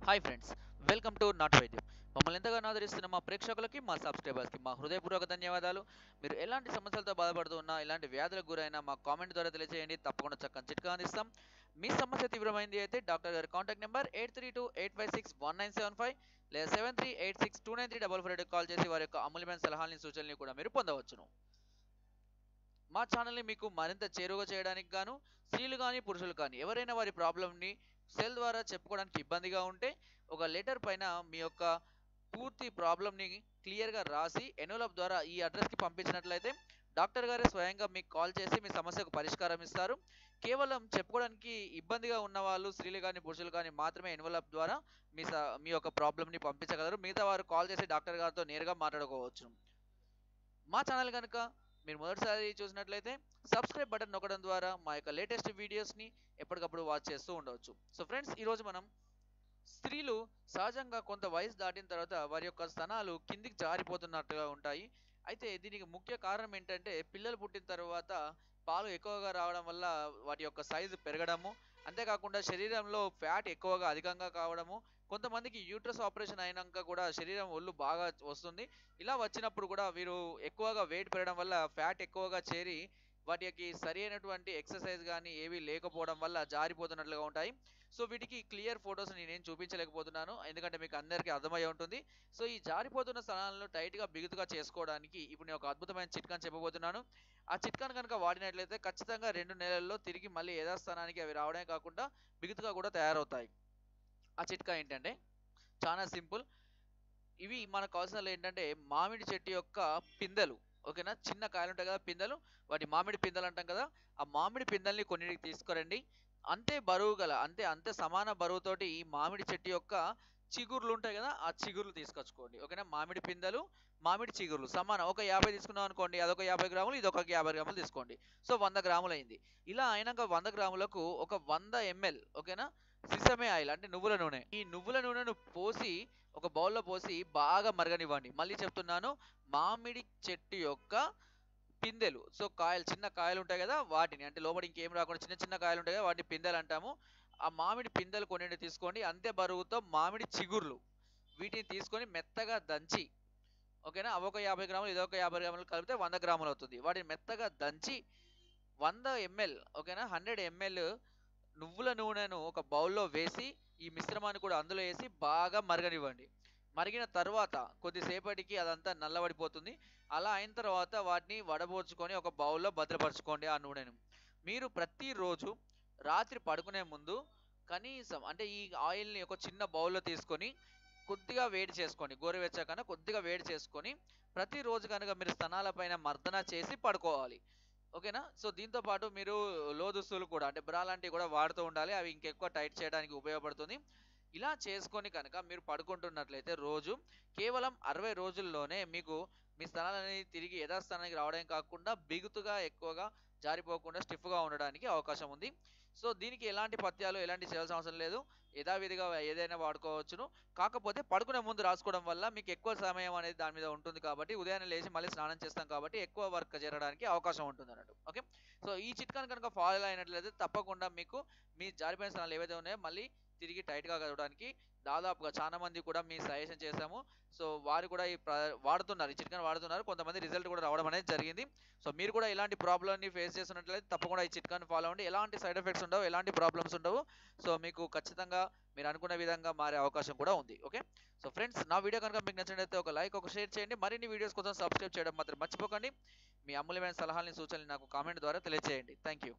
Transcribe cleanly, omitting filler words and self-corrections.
Hi friends, welcome to not వైద్యం. మమ్మల్ని ఎంతగానో ఆదరిస్తున్న మా ప్రేక్షకులకి, మా సబ్స్క్రైబర్స్కి మా హృదయపూర్వక ధన్యవాదాలు. మీరు ఎలాంటి సమస్యలతో బాధపడుతున్నా, ఎలాంటి వ్యాధులకు గురైనా మా కామెంట్ ద్వారా తెలియజేయండి. తప్పకుండా చక్కని చిట్కా అందిస్తాం. మీ సమస్య తీవ్రమైంది అయితే డాక్టర్ గారి కాంటాక్ట్ నెంబర్ 8328561975 లేదా 7386293448 కాల్ చేసి వారి యొక్క అమూల్యమైన సలహాలని సూచనలు కూడా మీరు పొందవచ్చును. మా ఛానల్ని మీకు మరింత చేరువ చేయడానికి గాను స్త్రీలు కానీ పురుషులు కానీ ఎవరైనా వారి ప్రాబ్లమ్ని సెల్ ద్వారా చెప్పుకోవడానికి ఇబ్బందిగా ఉంటే ఒక లెటర్ పైన మీ యొక్క పూర్తి ప్రాబ్లమ్ని క్లియర్గా రాసి ఎన్వలప్ ద్వారా ఈ అడ్రస్కి పంపించినట్లయితే డాక్టర్ గారే స్వయంగా మీకు కాల్ చేసి మీ సమస్యకు పరిష్కారం ఇస్తారు. కేవలం చెప్పుకోవడానికి ఇబ్బందిగా ఉన్న వాళ్ళు స్త్రీలు కానీ పురుషులు కానీ మాత్రమే ఎన్వలప్ ద్వారా మీ యొక్క ప్రాబ్లమ్ని పంపించగలరు. మిగతా వారు కాల్ చేసి డాక్టర్ గారితో నేరుగా మాట్లాడుకోవచ్చు. మా ఛానల్ కనుక మీరు మొదటిసారి చూసినట్లయితే సబ్స్క్రైబ్ బటన్ నొక్కడం ద్వారా మా యొక్క లేటెస్ట్ వీడియోస్ని ఎప్పటికప్పుడు వాచ్ చేస్తూ ఉండవచ్చు. సో ఫ్రెండ్స్, ఈరోజు మనం స్త్రీలు సహజంగా కొంత వయసు దాటిన తర్వాత వారి యొక్క స్తనాలు కిందికి జారిపోతున్నట్టుగా ఉంటాయి. అయితే దీనికి ముఖ్య కారణం ఏంటంటే పిల్లలు పుట్టిన తర్వాత పాలు ఎక్కువగా రావడం వల్ల వాటి యొక్క సైజు పెరగడము, అంతేకాకుండా శరీరంలో ఫ్యాట్ ఎక్కువగా అధికంగా కావడము, కొంతమందికి యూట్రస్ ఆపరేషన్ అయినాక కూడా శరీరం ఒళ్ళు బాగా వస్తుంది. ఇలా వచ్చినప్పుడు కూడా వీరు ఎక్కువగా వెయిట్ పెరగడం వల్ల ఫ్యాట్ ఎక్కువగా చేరి వాటికి సరి అయినటువంటి ఎక్సర్సైజ్ కానీ ఏవి లేకపోవడం వల్ల జారిపోతున్నట్లుగా ఉంటాయి. సో వీటికి క్లియర్ ఫొటోస్ నేనేం చూపించలేకపోతున్నాను, ఎందుకంటే మీకు అందరికీ అర్థమై ఉంటుంది. సో ఈ జారిపోతున్న స్థలాలను టైట్గా బిగుతుగా చేసుకోవడానికి ఇప్పుడు నేను ఒక అద్భుతమైన చిట్కాని చెప్పబోతున్నాను. ఆ చిట్కాను కనుక వాడినట్లయితే ఖచ్చితంగా 2 నెలల్లో తిరిగి మళ్ళీ యథాస్థానానికి అవి రావడమే కాకుండా బిగుతుగా కూడా తయారవుతాయి. ఆ చిట్కా ఏంటంటే చాలా సింపుల్. ఇవి మనకు కావాల్సిన ఏంటంటే మామిడి చెట్టు యొక్క పిందెలు. ఓకేనా, చిన్న కాయలు ఉంటాయి కదా పిందెలు, వాటి మామిడి పిందెలు అంటాం కదా. ఆ మామిడి పిందెల్ని కొన్నిటికి తీసుకురండి. అంతే బరువు గల అంతే సమాన బరువుతోటి ఈ మామిడి చెట్టు యొక్క చిగుర్లు ఉంటాయి కదా, ఆ చిగుర్లు తీసుకొచ్చుకోండి. ఓకేనా, మామిడి పిందెలు మామిడి చిగుర్లు సమానం. ఒక 50 తీసుకున్నాం అనుకోండి, అదొక 50 గ్రాములు, ఇదొక 50 గ్రాములు తీసుకోండి. సో 100 గ్రాములు అయింది. ఇలా అయినాక 100 గ్రాములకు ఒక 100 ఎంఎల్ ఓకేనా సిసమే ఆయిల్ అంటే నువ్వుల నూనె. ఈ నువ్వుల నూనెను పోసి ఒక బౌల్లో పోసి బాగా మరగనివ్వండి. మళ్ళీ చెప్తున్నాను, మామిడి చెట్టు యొక్క పిందెలు, సో కాయలు, చిన్న కాయలు ఉంటాయి కదా వాటిని, అంటే లోపల ఇంకేం రాకుండా చిన్న చిన్న కాయలు ఉంటాయి కదా వాటిని పిందెలు అంటాము. ఆ మామిడి పిందెలు కొన్ని తీసుకోండి. అంతే బరువుతో మామిడి చిగుర్లు, వీటిని తీసుకొని మెత్తగా దంచి, ఓకేనా, అవొక 50 గ్రాములు, ఇదొక 50 గ్రాములు కలిపితే 100 గ్రాములు అవుతుంది. వాటిని మెత్తగా దంచి 100 ఎంఎల్ ఓకేనా 100 ఎంఎల్ నువ్వుల నూనెను ఒక బౌల్లో వేసి ఈ మిశ్రమాన్ని కూడా అందులో వేసి బాగా మరగనివ్వండి. మరిగిన తర్వాత కొద్దిసేపటికి అదంతా నల్లబడిపోతుంది. అలా అయిన తర్వాత వాటిని వడబోర్చుకొని ఒక బౌల్లో భద్రపరచుకోండి ఆ నూనెను. మీరు ప్రతిరోజు రాత్రి పడుకునే ముందు కనీసం అంటే ఈ ఆయిల్ని ఒక చిన్న బౌల్లో తీసుకొని కొద్దిగా వేడి చేసుకోండి. గోరువెచ్చగా కొద్దిగా వేడి చేసుకొని ప్రతిరోజు కనుక మీరు స్తనాలపైన మర్దన చేసి పడుకోవాలి. ఓకేనా. సో దీంతో పాటు మీరు లోదుస్తులు కూడా అంటే బ్రా లాంటివి కూడా వాడుతూ ఉండాలి. అవి ఇంకెక్కువ టైట్ చేయడానికి ఉపయోగపడుతుంది. ఇలా చేసుకొని కనుక మీరు పడుకుంటున్నట్లయితే రోజు కేవలం 60 రోజుల్లోనే మీకు మీ స్థలాలనేవి తిరిగి యథాస్థానానికి రావడం కాకుండా బిగుతుగా ఎక్కువగా జారిపోకుండా స్టిఫ్గా ఉండడానికి అవకాశం ఉంది. సో దీనికి ఎలాంటి పథ్యాలు ఎలాంటి చేయాల్సిన అవసరం లేదు. యథావిధిగా ఏదైనా వాడుకోవచ్చును. కాకపోతే పడుకునే ముందు రాసుకోవడం వల్ల మీకు ఎక్కువ సమయం అనేది దాని మీద ఉంటుంది కాబట్టి ఉదయాన్నే లేచి మళ్ళీ స్నానం చేస్తాం కాబట్టి ఎక్కువ వర్క్ జరగడానికి అవకాశం ఉంటుంది అన్నట్టు. ఓకే. సో ఈ చిట్కాను కనుక ఫాలో అయినట్లయితే తప్పకుండా మీకు మీ జారిపోయిన స్థలాలు ఏవైతే ఉన్నాయో మళ్ళీ తిరిగి టైట్గా కదవడానికి దాదాపుగా చాలా మంది కూడా మీ సజెషన్ చేశాము. సో వారు కూడా వాడుతున్నారు, ఈ చిట్కాను వాడుతున్నారు. కొంతమంది రిజల్ట్ కూడా రావడం అనేది జరిగింది. సో మీరు కూడా ఇలాంటి ప్రాబ్లమ్ని ఫేస్ చేస్తున్నట్లయితే తప్పకుండా ఈ చిట్కాను ఫాలో అవ్వండి. ఎలాంటి సైడ్ ఎఫెక్ట్స్ ఉండవు, ఎలాంటి ప్రాబ్లమ్స్ ఉండవు. సో మీకు ఖచ్చితంగా మీరు అనుకున్న విధంగా మారే అవకాశం కూడా ఉంది. ఓకే. సో ఫ్రెండ్స్, నా వీడియో కనుక మీకు నచ్చినట్లయితే ఒక లైక్, ఒక షేర్ చేయండి. మరిన్ని వీడియోస్ కోసం సబ్స్క్రైబ్ చేయడం మాత్రం మర్చిపోకండి. మీ అమూల్యమైన సలహాలని సూచనలు నాకు కామెంట్ ద్వారా తెలియజేయండి. Thank you.